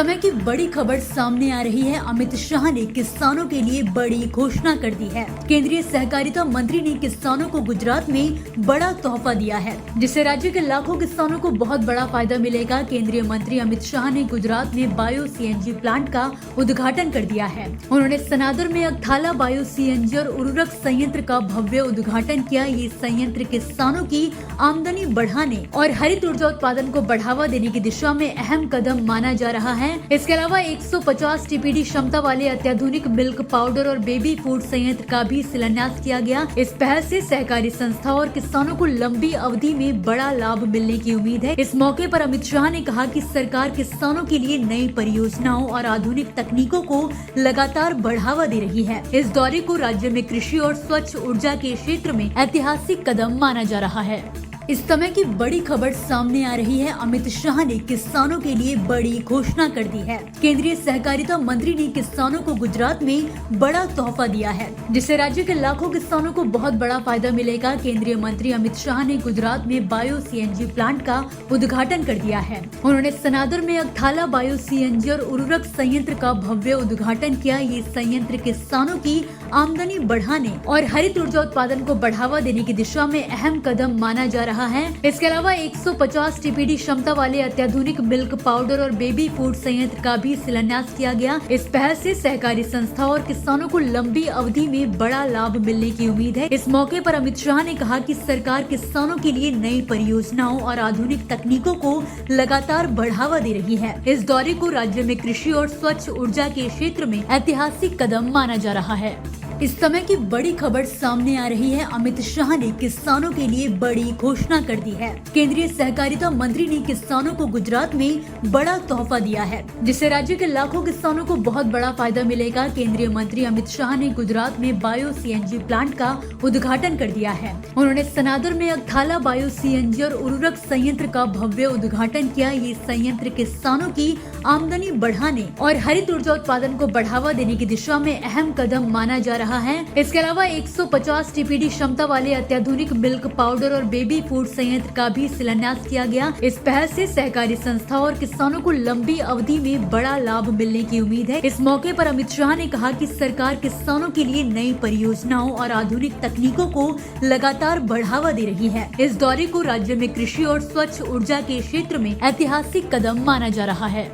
समय की बड़ी खबर सामने आ रही है। अमित शाह ने किसानों के लिए बड़ी घोषणा कर दी है। केंद्रीय सहकारिता मंत्री ने किसानों को गुजरात में बड़ा तोहफा दिया है, जिससे राज्य के लाखों किसानों को बहुत बड़ा फायदा मिलेगा। केंद्रीय मंत्री अमित शाह ने गुजरात में बायो सीएनजी प्लांट का उद्घाटन कर दिया है। उन्होंने सनादर में अगथाला बायो सीएनजी और उर्वरक संयंत्र का भव्य उद्घाटन किया। ये संयंत्र किसानों की आमदनी बढ़ाने और हरित ऊर्जा उत्पादन को बढ़ावा देने की दिशा में अहम कदम माना जा रहा है। इसके अलावा 150 टीपीडी क्षमता वाले अत्याधुनिक मिल्क पाउडर और बेबी फूड संयंत्र का भी शिलान्यास किया गया। इस पहल से सहकारी संस्थाओं और किसानों को लंबी अवधि में बड़ा लाभ मिलने की उम्मीद है। इस मौके पर अमित शाह ने कहा कि सरकार किसानों के लिए नई परियोजनाओं और आधुनिक तकनीकों को लगातार बढ़ावा दे रही है। इस दौरे को राज्य में कृषि और स्वच्छ ऊर्जा के क्षेत्र में ऐतिहासिक कदम माना जा रहा है। इस समय की बड़ी खबर सामने आ रही है। अमित शाह ने किसानों के लिए बड़ी घोषणा कर दी है। केंद्रीय सहकारिता मंत्री ने किसानों को गुजरात में बड़ा तोहफा दिया है, जिससे राज्य के लाखों किसानों को बहुत बड़ा फायदा मिलेगा। केंद्रीय मंत्री अमित शाह ने गुजरात में बायो सीएनजी प्लांट का उद्घाटन कर दिया है। उन्होंने सनादर में अगथाला बायो सीएनजी और उर्वरक संयंत्र का भव्य उद्घाटन किया। ये संयंत्र किसानों की आमदनी बढ़ाने और हरित ऊर्जा उत्पादन को बढ़ावा देने की दिशा में अहम कदम माना जा रहा है। इसके अलावा 150 टीपीडी क्षमता वाले अत्याधुनिक मिल्क पाउडर और बेबी फूड संयंत्र का भी शिलान्यास किया गया। इस पहल से सहकारी संस्थाओं और किसानों को लंबी अवधि में बड़ा लाभ मिलने की उम्मीद है। इस मौके पर अमित शाह ने कहा कि सरकार किसानों के लिए नई परियोजनाओं और आधुनिक तकनीकों को लगातार बढ़ावा दे रही है। इस दौरे को राज्य में कृषि और स्वच्छ ऊर्जा के क्षेत्र में ऐतिहासिक कदम माना जा रहा है। इस समय की बड़ी खबर सामने आ रही है। अमित शाह ने किसानों के लिए बड़ी घोषणा कर दी है। केंद्रीय सहकारिता मंत्री ने किसानों को गुजरात में बड़ा तोहफा दिया है, जिससे राज्य के लाखों किसानों को बहुत बड़ा फायदा मिलेगा। केंद्रीय मंत्री अमित शाह ने गुजरात में बायो सीएनजी प्लांट का उद्घाटन कर दिया है। उन्होंने सनादर में अगथाला बायो सीएनजी और उर्वरक संयंत्र का भव्य उद्घाटन किया। ये संयंत्र किसानों की आमदनी बढ़ाने और हरित ऊर्जा उत्पादन को बढ़ावा देने की दिशा में अहम कदम माना जा रहा है। इसके अलावा 150 टीपीडी क्षमता वाले अत्याधुनिक मिल्क पाउडर और बेबी फूड संयंत्र का भी शिलान्यास किया गया। इस पहल से सहकारी संस्थाओं और किसानों को लंबी अवधि में बड़ा लाभ मिलने की उम्मीद है। इस मौके पर अमित शाह ने कहा कि सरकार किसानों के लिए नई परियोजनाओं और आधुनिक तकनीकों को लगातार बढ़ावा दे रही है। इस दौरे को राज्य में कृषि और स्वच्छ ऊर्जा के क्षेत्र में ऐतिहासिक कदम माना जा रहा है।